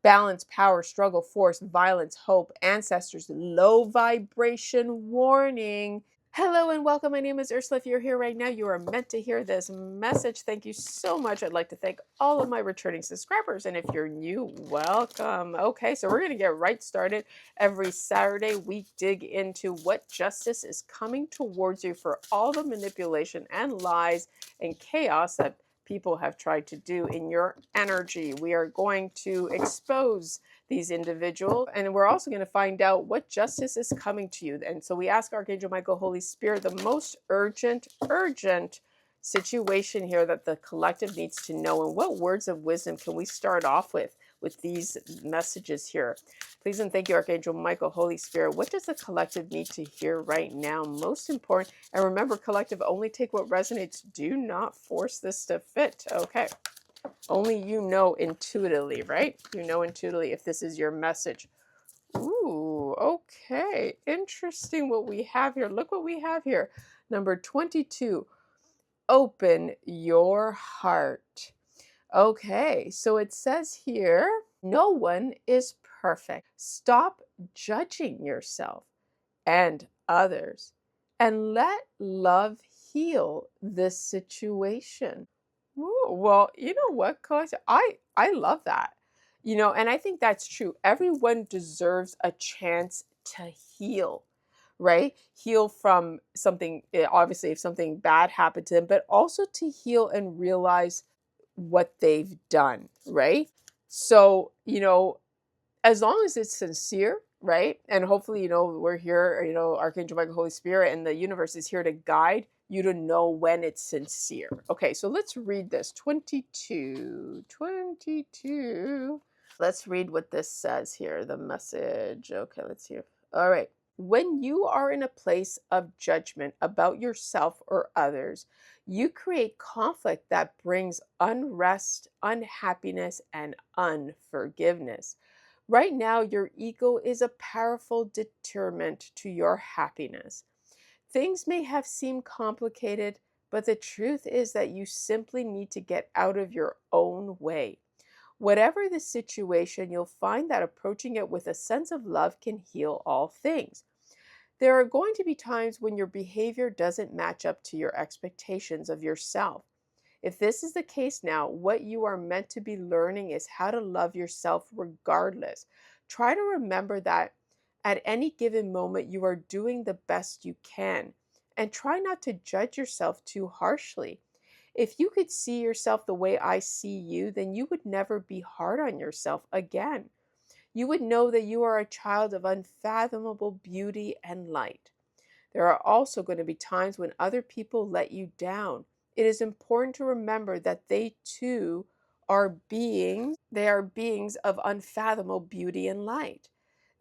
balance, power, struggle, force, violence, hope, ancestors, low vibration warning. Hello and welcome. My name is Ursula. If you're here right now, you are meant to hear this message. Thank you so much. I'd like to thank all of my returning subscribers. And if you're new, welcome. Okay, so we're going to get right started. Every Saturday, we dig into what justice is coming towards you for all the manipulation and lies and chaos that people have tried to do in your energy. We are going to expose these individuals, and we're also going to find out what justice is coming to you. And so we ask Archangel Michael, Holy Spirit, the most urgent situation here that the collective needs to know. And what words of wisdom can we start off with these messages here? Please and thank you, Archangel Michael, Holy Spirit. What does the collective need to hear right now? Most important, and remember, collective, only take what resonates. Do not force this to fit. Okay. Only you know intuitively, right? You know intuitively if this is your message. Ooh, okay. Interesting what we have here. Look what we have here. Number 22. Open your heart. Okay, so it says here, no one is perfect. Stop judging yourself and others and let love heal this situation. Ooh, well, you know what, Coach? I love that. And I think that's true. Everyone deserves a chance to heal, right? Heal from something, obviously, if something bad happened to them, but also to heal and realize what they've done, right? So, as long as it's sincere, right? And hopefully, we're here, Archangel Michael, Holy Spirit, and the universe is here to guide you to know when it's sincere. Okay, so let's read this. 22. Let's read what this says here, the message. Okay, let's see. All right. When you are in a place of judgment about yourself or others, you create conflict that brings unrest, unhappiness, and unforgiveness. Right now, your ego is a powerful deterrent to your happiness. Things may have seemed complicated, but the truth is that you simply need to get out of your own way. Whatever the situation, you'll find that approaching it with a sense of love can heal all things. There are going to be times when your behavior doesn't match up to your expectations of yourself. If this is the case now, what you are meant to be learning is how to love yourself regardless. Try to remember that at any given moment, you are doing the best you can. And try not to judge yourself too harshly. If you could see yourself the way I see you, then you would never be hard on yourself again. You would know that you are a child of unfathomable beauty and light. There are also going to be times when other people let you down. It is important to remember that they too are beings. They are beings of unfathomable beauty and light.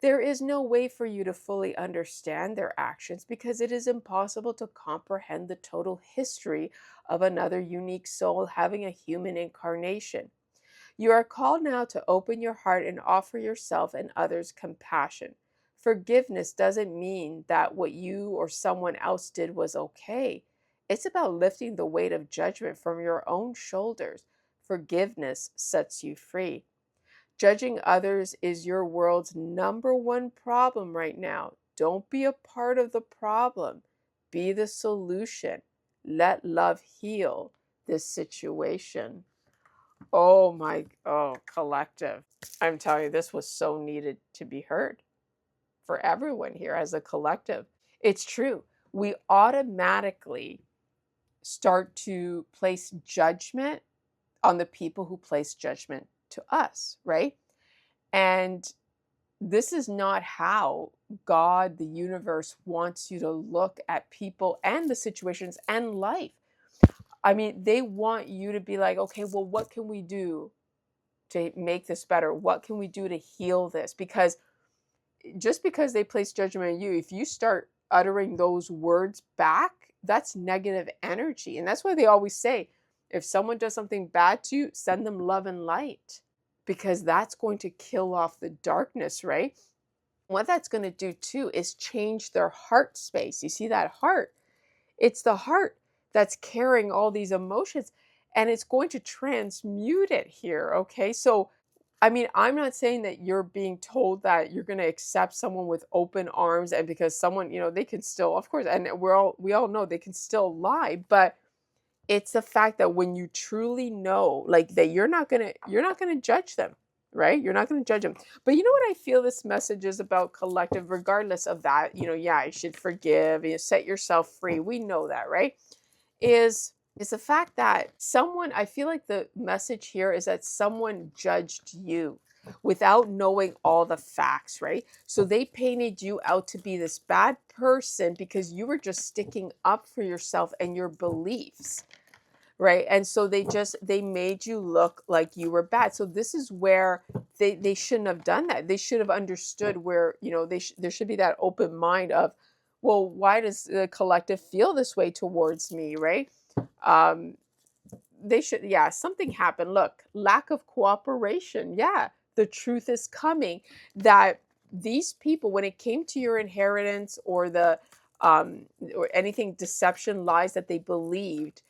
There is no way for you to fully understand their actions because it is impossible to comprehend the total history of another unique soul having a human incarnation. You are called now to open your heart and offer yourself and others compassion. Forgiveness doesn't mean that what you or someone else did was okay. It's about lifting the weight of judgment from your own shoulders. Forgiveness sets you free. Judging others is your world's number one problem right now. Don't be a part of the problem. Be the solution. Let love heal this situation. Collective. I'm telling you, this was so needed to be heard for everyone here as a collective. It's true. We automatically start to place judgment on the people who place judgment to us, right? And this is not how God, the universe, wants you to look at people and the situations and life. I mean, they want you to be like, okay, well, what can we do to make this better? What can we do to heal this? Because just because they place judgment on you, if you start uttering those words back, that's negative energy. And that's why they always say, if someone does something bad to you, send them love and light, because that's going to kill off the darkness, right? What that's going to do too is change their heart space. You see that heart? It's the heart that's carrying all these emotions, and it's going to transmute it here, okay? So I mean, I'm not saying that you're being told that you're going to accept someone with open arms, and because someone, they can still, of course, and we all know they can still lie, but it's the fact that when you truly know, like, that you're not going to judge them, right? You're not going to judge them. But you know what I feel this message is about, collective, regardless of that, yeah, you should forgive, set yourself free. We know that, right? Is the fact that someone, I feel like the message here is that someone judged you without knowing all the facts, right? So they painted you out to be this bad person because you were just sticking up for yourself and your beliefs, right? And so they made you look like you were bad. So this is where they shouldn't have done that. They should have understood where, there should be that open mind of, well, why does the collective feel this way towards me, right? um they should, yeah, something happened. Look, lack of cooperation. Yeah, the truth is coming that these people, when it came to your inheritance or the or anything, deception, lies that they believed,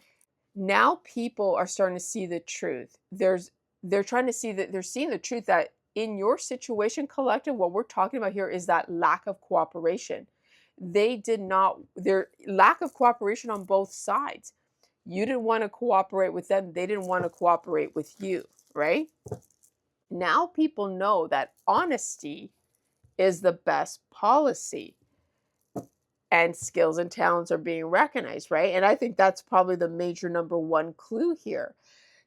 now people are starting to see the truth. They're trying to see that, they're seeing the truth that in your situation, collective, what we're talking about here is that lack of cooperation. They did not, their lack of cooperation on both sides. You didn't want to cooperate with them, they didn't want to cooperate with you, right? Now people know that honesty is the best policy, and skills and talents are being recognized, right? And I think that's probably the major number one clue here.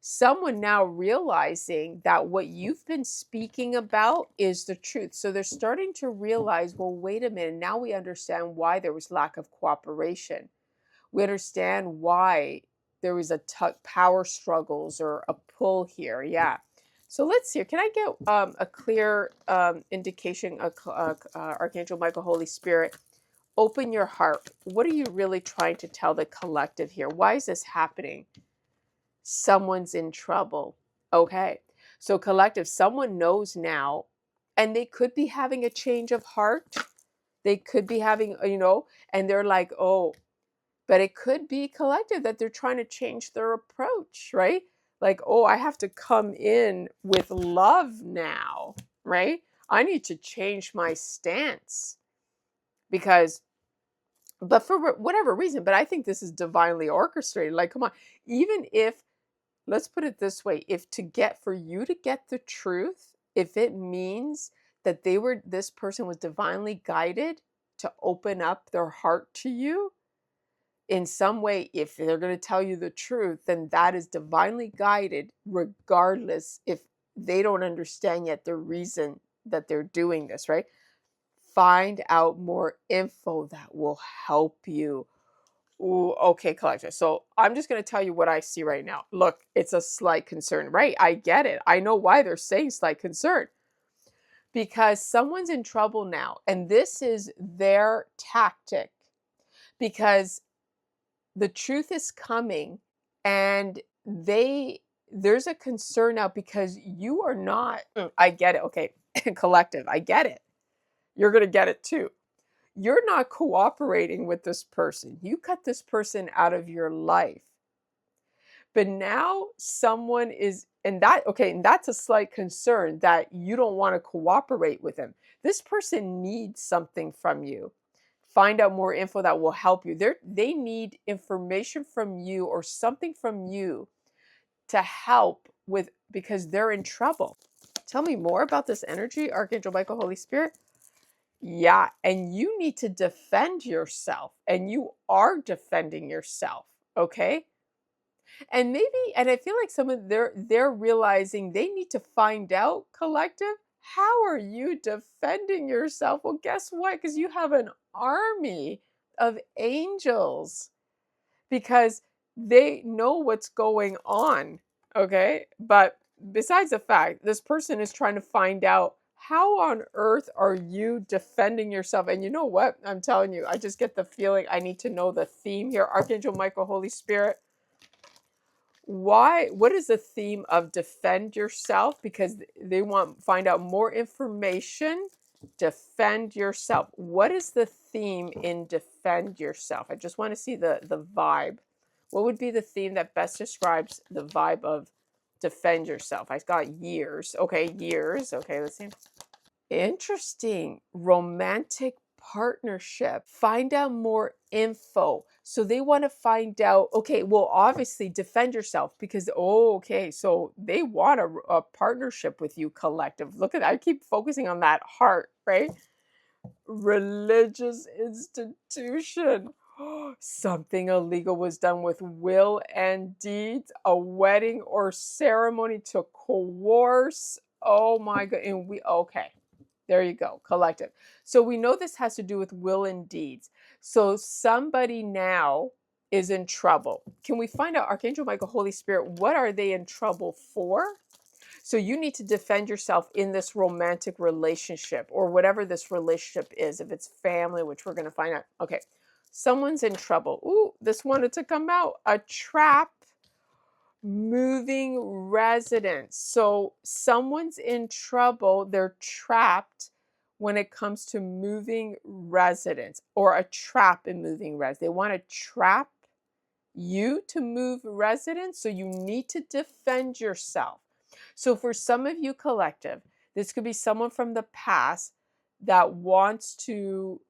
Someone now realizing that what you've been speaking about is the truth. So they're starting to realize, well, wait a minute, now we understand why there was lack of cooperation. We understand why there was power struggles or a pull here. Yeah. So let's see. Can I get a clear indication, Archangel Michael, Holy Spirit? Open your heart. What are you really trying to tell the collective here? Why is this happening? Someone's in trouble. Okay. So, collective, someone knows now, and they could be having a change of heart. They could be having, and they're like, oh, but it could be, collective, that they're trying to change their approach, right? Like, oh, I have to come in with love now, right? I need to change my stance because, but for whatever reason, but I think this is divinely orchestrated. Like, come on, even if, let's put it this way, if for you to get the truth, if it means that this person was divinely guided to open up their heart to you, in some way, if they're going to tell you the truth, then that is divinely guided, regardless if they don't understand yet the reason that they're doing this, right? Find out more info that will help you. Ooh, okay, collector. So I'm just going to tell you what I see right now. Look, it's a slight concern, right? I get it. I know why they're saying slight concern. Because someone's in trouble now, and this is their tactic. Because the truth is coming, and there's a concern now because you are not, I get it. Okay, collective, I get it. You're going to get it too. You're not cooperating with this person. You cut this person out of your life. But now someone is, and that's a slight concern that you don't want to cooperate with them. This person needs something from you. Find out more info that will help you. They need information from you or something from you to help with, because they're in trouble. Tell me more about this energy, Archangel Michael, Holy Spirit. Yeah, and you need to defend yourself, and you are defending yourself, okay? And maybe, and I feel like some of they're realizing they need to find out, collective, how are you defending yourself? Well, guess what? Because you have an army of angels, because they know what's going on. Okay. But besides the fact, this person is trying to find out, how on earth are you defending yourself? And you know what? I'm telling you, I just get the feeling I need to know the theme here. Archangel Michael, Holy Spirit. What is the theme of defend yourself? Because they want find out more information. Defend yourself. What is the theme in defend yourself? I just want to see the vibe. What would be the theme that best describes the vibe of defend yourself. I got years. Okay, years. Okay, let's see. Interesting. Romantic partnership. Find out more info. So they want to find out, okay, well, obviously defend yourself because, oh, okay, so they want a partnership with you, collective. Look at that. I keep focusing on that heart, right? Religious institution. Something illegal was done with will and deeds, a wedding or ceremony to coerce. Oh my God. And okay. There you go, collective. So we know this has to do with will and deeds. So somebody now is in trouble. Can we find out, Archangel Michael, Holy Spirit, what are they in trouble for? So you need to defend yourself in this romantic relationship or whatever this relationship is, if it's family, which we're going to find out. Okay, someone's in trouble. Ooh, this wanted to come out. A trap, moving residence. So someone's in trouble, they're trapped when it comes to moving residence or a trap in moving residence. They want to trap you to move residence, so you need to defend yourself. So for some of you, collective, this could be someone from the past that wants to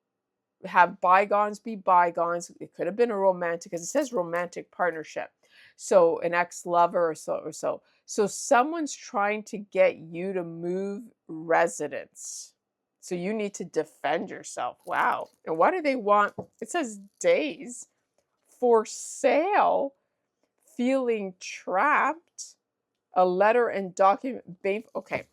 have bygones be bygones. It could have been a romantic, because it says romantic partnership. So an ex-lover or so. So someone's trying to get you to move residence. So you need to defend yourself. Wow. And what do they want? It says days. For sale, feeling trapped, a letter and document. Okay.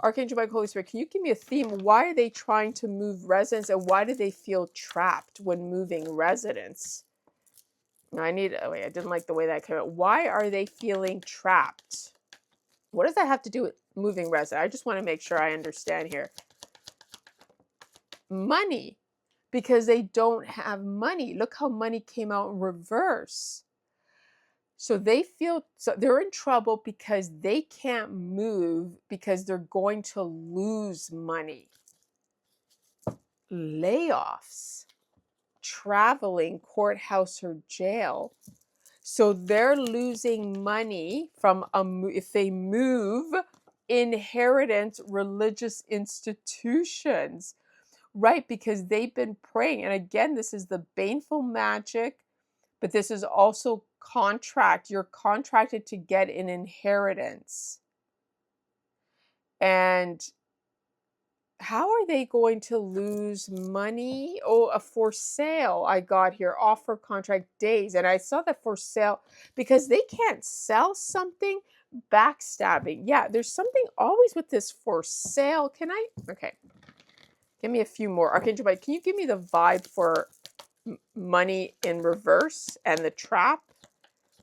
Archangel Michael, Holy Spirit, can you give me a theme? Why are they trying to move residence and why do they feel trapped when moving residence? I didn't like the way that came out. Why are they feeling trapped? What does that have to do with moving residence? I just want to make sure I understand here. Money, because they don't have money. Look how money came out in reverse. So they're in trouble because they can't move because they're going to lose money. Layoffs, traveling, courthouse or jail. So they're losing money from if they move, inheritance, religious institutions, right? Because they've been praying. And again, this is the baneful magic, but this is also contract. You're contracted to get an inheritance. And how are they going to lose money? Oh, a for sale I got here, offer contract days. And I saw that for sale because they can't sell something, backstabbing. Yeah, there's something always with this for sale. Okay, give me a few more. Archangel Mike, can you give me the vibe for money in reverse and the trap?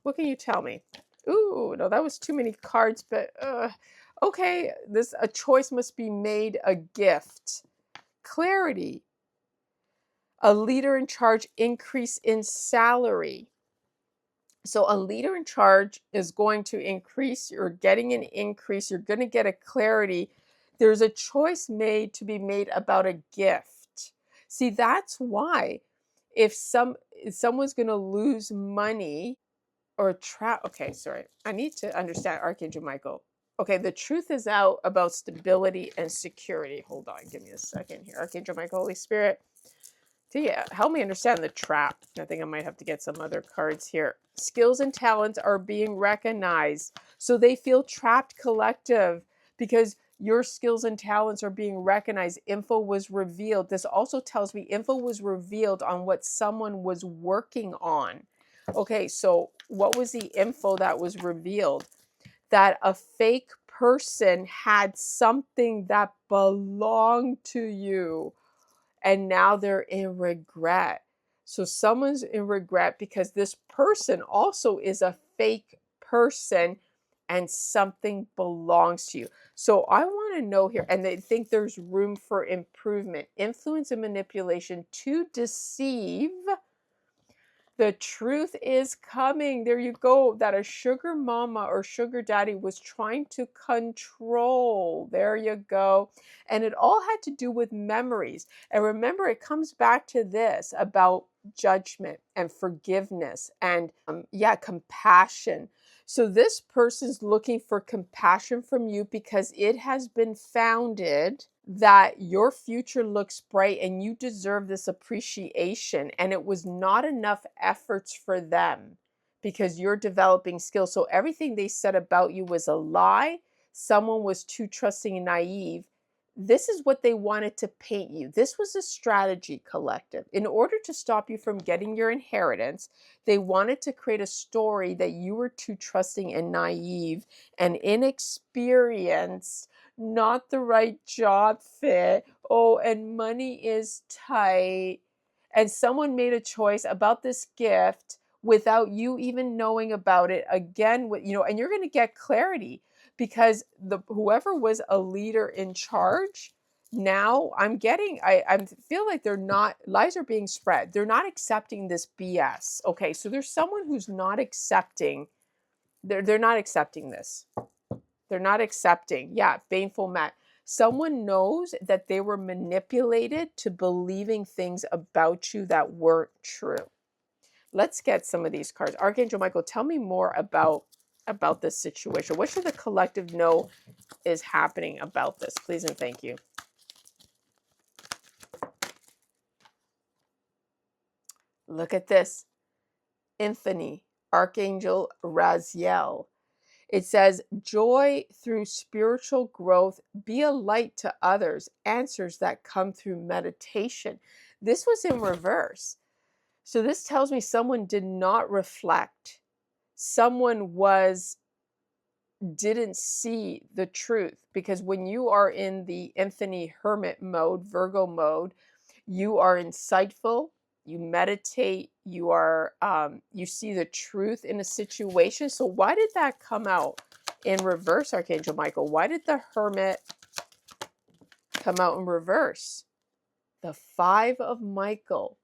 What can you tell me? Ooh, no, that was too many cards, but okay, a choice must be made, a gift. Clarity. A leader in charge, increase in salary. So a leader in charge is going to increase, you're getting an increase, you're going to get a clarity. There's a choice made to be made about a gift. See, that's why if someone's going to lose money or trap. Okay, sorry. I need to understand Archangel Michael. Okay, the truth is out about stability and security. Hold on, give me a second here. Archangel Michael, Holy Spirit. Yeah, help me understand the trap. I think I might have to get some other cards here. Skills and talents are being recognized. So they feel trapped, collective, because your skills and talents are being recognized. Info was revealed. This also tells me info was revealed on what someone was working on. Okay, so what was the info that was revealed? That a fake person had something that belonged to you and now they're in regret. So someone's in regret because this person also is a fake person and something belongs to you. So I want to know here, and they think there's room for improvement, influence and manipulation to deceive. The truth is coming. There you go. That a sugar mama or sugar daddy was trying to control. There you go. And it all had to do with memories. And remember, it comes back to this about judgment and forgiveness and, compassion. So this person's looking for compassion from you because it has been founded that your future looks bright and you deserve this appreciation. And it was not enough efforts for them because you're developing skills. So everything they said about you was a lie. Someone was too trusting and naive. This is what they wanted to paint you. This was a strategy, collective. In order to stop you from getting your inheritance, they wanted to create a story that you were too trusting and naive and inexperienced, not the right job fit. Oh, and money is tight. And someone made a choice about this gift without you even knowing about it. Again, and you're going to get clarity because the whoever was a leader in charge, now I feel like they're not, lies are being spread. They're not accepting this BS. Okay, so there's someone who's not accepting, they're not accepting this. They're not accepting. Yeah, baneful Matt. Someone knows that they were manipulated to believing things about you that weren't true. Let's get some of these cards. Archangel Michael, tell me more about this situation. What should the collective know is happening about this? Please and thank you. Look at this. Infinity, Archangel Raziel. It says, joy through spiritual growth, be a light to others, answers that come through meditation. This was in reverse. So this tells me someone did not reflect. Someone didn't see the truth, because when you are in the infinity hermit mode, Virgo mode, you are insightful, you meditate, you see the truth in a situation. So why did that come out in reverse, Archangel Michael? Why did the hermit come out in reverse? The Five of Michael.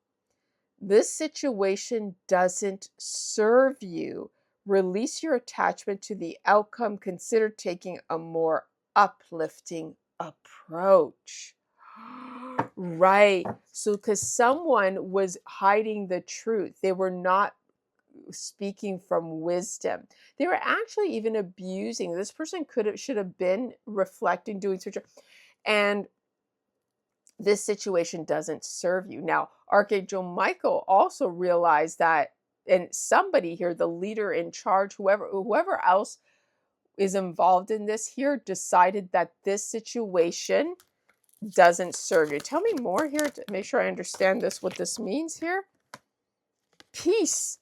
This situation doesn't serve you. Release your attachment to the outcome. Consider taking a more uplifting approach. Right. So, because someone was hiding the truth, they were not speaking from wisdom. They were actually even abusing. This person should have been reflecting, doing surgery. And this situation doesn't serve you. Now, Archangel Michael also realized that, and somebody here, the leader in charge, whoever else is involved in this here, decided that this situation doesn't serve you. Tell me more here to make sure I understand this, what this means here. Peace.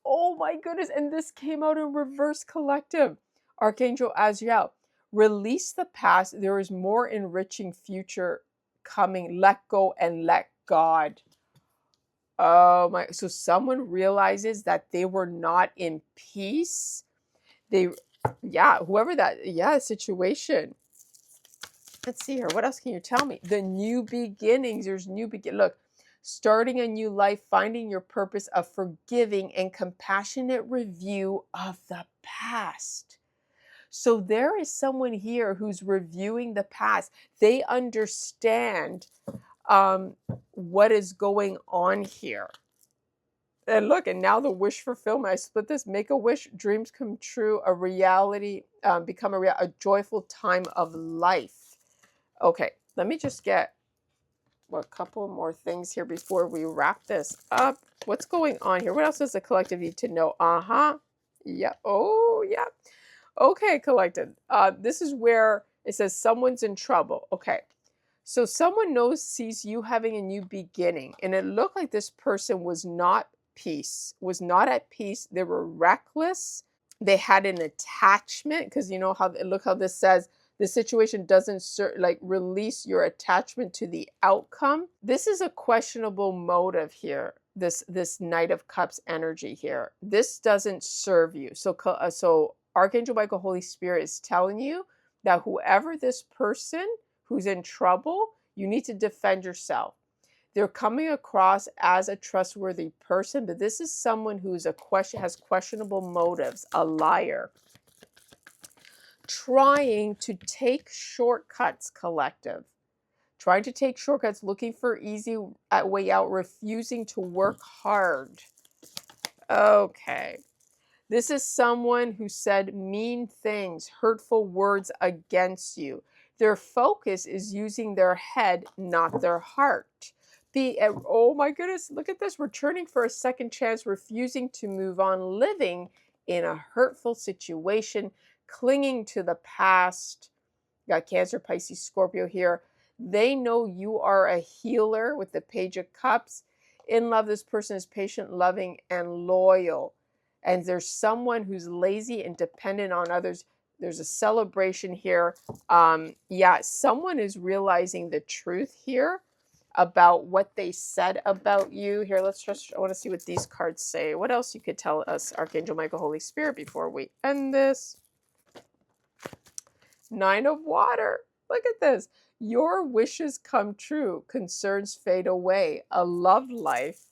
Oh my goodness. And this came out in reverse, collective. Archangel Azrael. Release the past. There is more enriching future coming. Let go and let God. Oh my. So someone realizes that they were not in peace. Situation. Let's see here. What else can you tell me? The new beginnings. There's Look, starting a new life, finding your purpose, of forgiving and compassionate review of the past. So there is someone here who's reviewing the past. They understand what is going on here. And look, and now the wish fulfillment. I split this. Make a wish, dreams come true, a reality, become a joyful time of life. Okay, let me just get a couple more things here before we wrap this up. What's going on here? What else does the collective need to know? Yeah. Oh, yeah. Okay, collective. This is where it says someone's in trouble. Okay. So someone sees you having a new beginning, and it looked like this person was not at peace. They were reckless. They had an attachment, because look how this says, the situation doesn't release your attachment to the outcome. This is a questionable motive here. This Knight of Cups energy here. This doesn't serve you. So Archangel Michael, Holy Spirit is telling you that whoever this person who's in trouble, you need to defend yourself. They're coming across as a trustworthy person, but this is someone who's has questionable motives, a liar, trying to take shortcuts, collective. Trying to take shortcuts, looking for easy way out, refusing to work hard. Okay. This is someone who said mean things, hurtful words against you. Their focus is using their head, not their heart. Oh my goodness, look at this. Returning for a second chance, refusing to move on, living in a hurtful situation, clinging to the past. Got Cancer, Pisces, Scorpio here. They know you are a healer with the Page of Cups. In love, this person is patient, loving, and loyal. And there's someone who's lazy and dependent on others. There's a celebration here. Yeah, someone is realizing the truth here about what they said about you. Here, I want to see what these cards say. What else you could tell us, Archangel Michael, Holy Spirit, before we end this? Nine of Water. Look at this. Your wishes come true. Concerns fade away. A love life.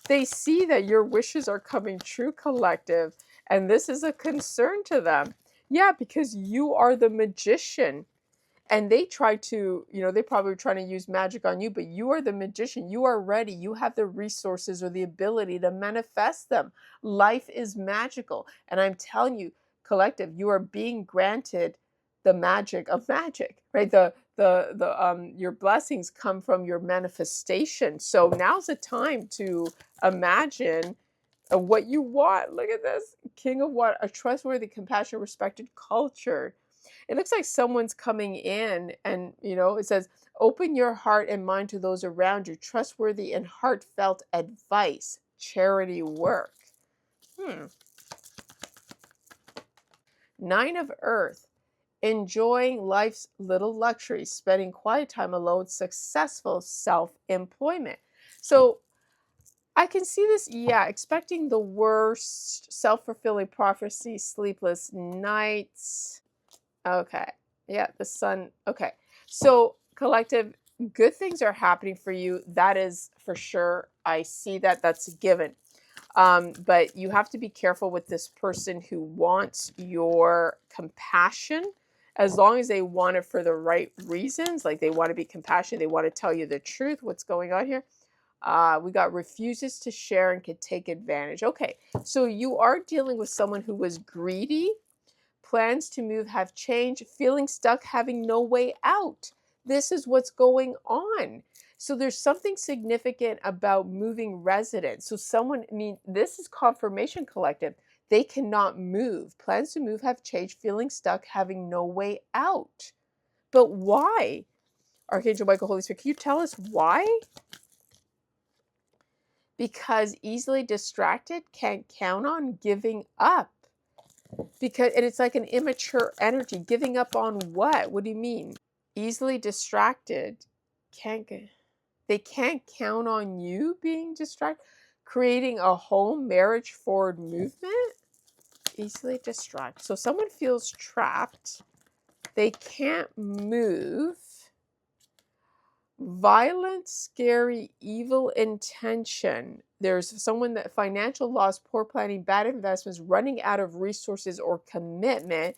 They see that your wishes are coming true, collective, and this is a concern to them. Yeah, because you are the magician. And they try to, they probably were trying to use magic on you, but you are the magician. You are ready. You have the resources or the ability to manifest them. Life is magical. And I'm telling you, collective, you are being granted the magic of magic, right? Your blessings come from your manifestation. So now's the time to imagine what you want. Look at this. King of Water, a trustworthy, compassionate, respected culture. It looks like someone's coming in and, it says, open your heart and mind to those around you. Trustworthy and heartfelt advice, charity work. Nine of Earth, enjoying life's little luxuries, spending quiet time alone, successful self-employment. So I can see this, expecting the worst, self-fulfilling prophecy, sleepless nights. Okay. Yeah, the sun. Okay. So, collective, good things are happening for you. That is for sure. I see that. That's a given. But you have to be careful with this person who wants your compassion. As long as they want it for the right reasons, like they want to be compassionate, they want to tell you the truth, what's going on here. We got refuses to share and could take advantage. Okay, so you are dealing with someone who was greedy. Plans to move have changed, feeling stuck, having no way out. This is what's going on. So there's something significant about moving residence. So this is confirmation, collective. They cannot move. Plans to move have changed, feeling stuck, having no way out. But why? Archangel Michael, Holy Spirit, can you tell us why? Because easily distracted, can't count on, giving up. And it's like an immature energy. Giving up on what? What do you mean? Easily distracted. They can't count on you being distracted. Creating a home, marriage, forward movement. Easily distracted. So someone feels trapped. They can't move. Violent, scary, evil intention. There's someone that financial loss, poor planning, bad investments, running out of resources or commitment,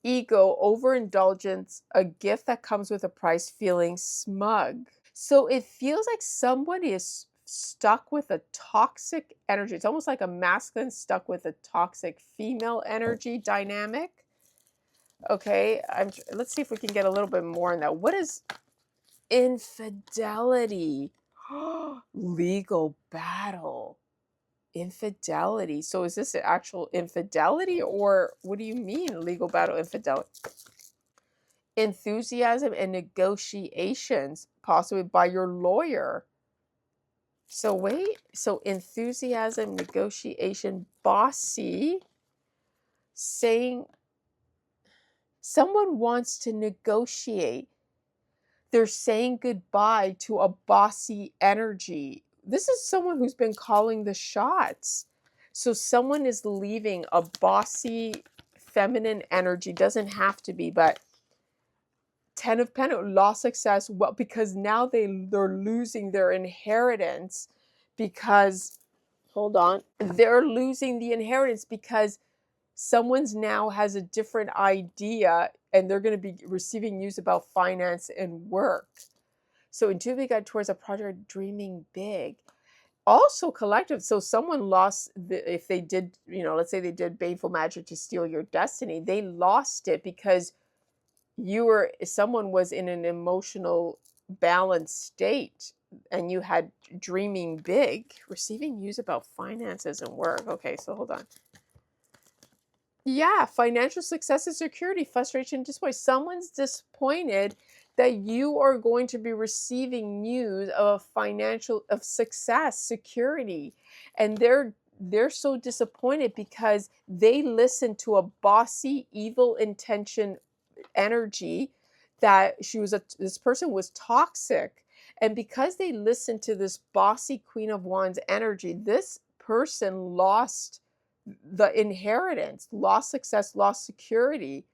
ego, overindulgence, a gift that comes with a price, feeling smug. So it feels like somebody is stuck with a toxic energy. It's almost like a masculine stuck with a toxic female energy dynamic. Okay, let's see if we can get a little bit more on that. What is infidelity? Legal battle. Infidelity. So is this an actual infidelity, or what do you mean legal battle, infidelity? Enthusiasm and negotiations, possibly by your lawyer. So enthusiasm, negotiation, bossy, saying someone wants to negotiate. They're saying goodbye to a bossy energy. This is someone who's been calling the shots. So someone is leaving a bossy feminine energy. Doesn't have to be, but Ten of Pentacles, lost success. Well, because now they're losing their inheritance because, hold on, they're losing the inheritance because someone's now has a different idea and they're going to be receiving news about finance and work. So intuitively guide towards a project, dreaming big. Also collective. So someone lost if they did, let's say they did baneful magic to steal your destiny, they lost it because someone was in an emotional balanced state and you had dreaming big, receiving news about finances and work. Okay, so hold on. Yeah, financial success and security, frustration, disappointment. Someone's disappointed that you are going to be receiving news of of success, security, and they're so disappointed because they listened to a bossy, evil intention energy that this person was toxic, and because they listened to this bossy Queen of Wands energy, this person lost the inheritance, lost success, lost security,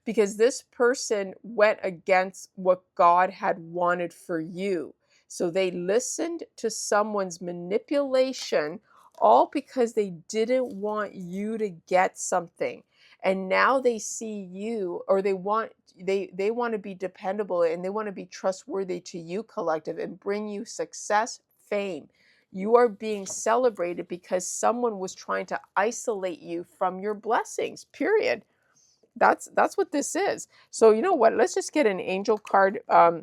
because this person went against what God had wanted for you. So they listened to someone's manipulation, all because they didn't want you to get something. And now they see you, or they want to be dependable and they want to be trustworthy to you, collective, and bring you success, fame. You are being celebrated because someone was trying to isolate you from your blessings, period. That's what this is. So you know what? Let's just get an angel card. I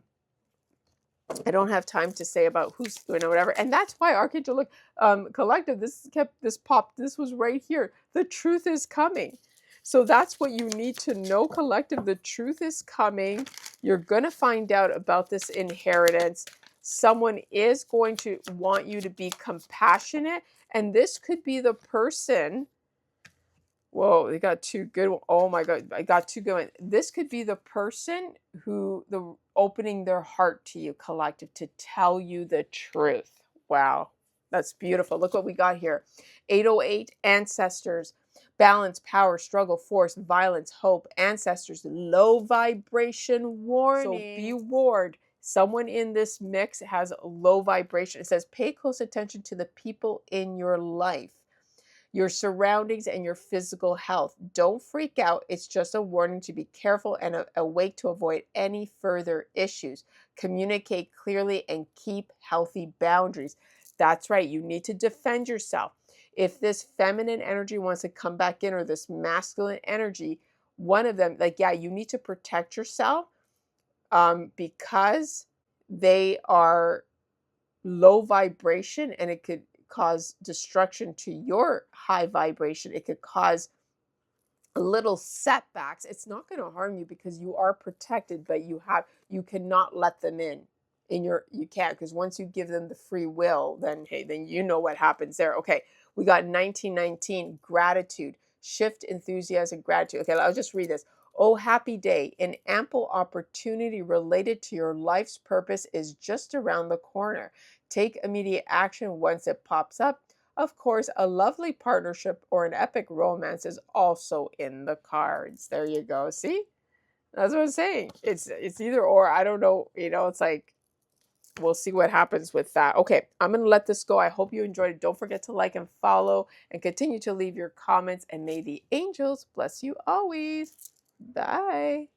don't have time to say about who's whatever, and that's why Archangel look collective. This popped. This was right here. The truth is coming. So that's what you need to know, collective. The truth is coming. You're gonna find out about this inheritance. Someone is going to want you to be compassionate, and this could be the person. Whoa, they got two good. Oh my God, I got two good ones. This could be the person who the opening their heart to you, collective, to tell you the truth. Wow, that's beautiful. Look what we got here. 808 ancestors, balance, power, struggle, force, violence, hope, ancestors, low vibration warning. So be warned. Someone in this mix has a low vibration. It says pay close attention to the people in your life, your surroundings, and your physical health. Don't freak out. It's just a warning to be careful and awake to avoid any further issues. Communicate clearly and keep healthy boundaries. That's right. You need to defend yourself. If this feminine energy wants to come back in, or this masculine energy, one of them, like, yeah, you need to protect yourself because they are low vibration and it could cause destruction to your high vibration. It could cause little setbacks. It's not going to harm you because you are protected, but you cannot let them in your, you can't, because once you give them the free will, then hey, then you know what happens there. Okay, we got 1919, gratitude, shift, enthusiasm, gratitude. Okay, I'll just read this. Oh, happy day. An ample opportunity related to your life's purpose is just around the corner. Take immediate action once it pops up. Of course, a lovely partnership or an epic romance is also in the cards. There you go. See? That's what I'm saying. It's either or. I don't know. It's like we'll see what happens with that. Okay, I'm going to let this go. I hope you enjoyed it. Don't forget to like and follow and continue to leave your comments, and may the angels bless you always. Bye.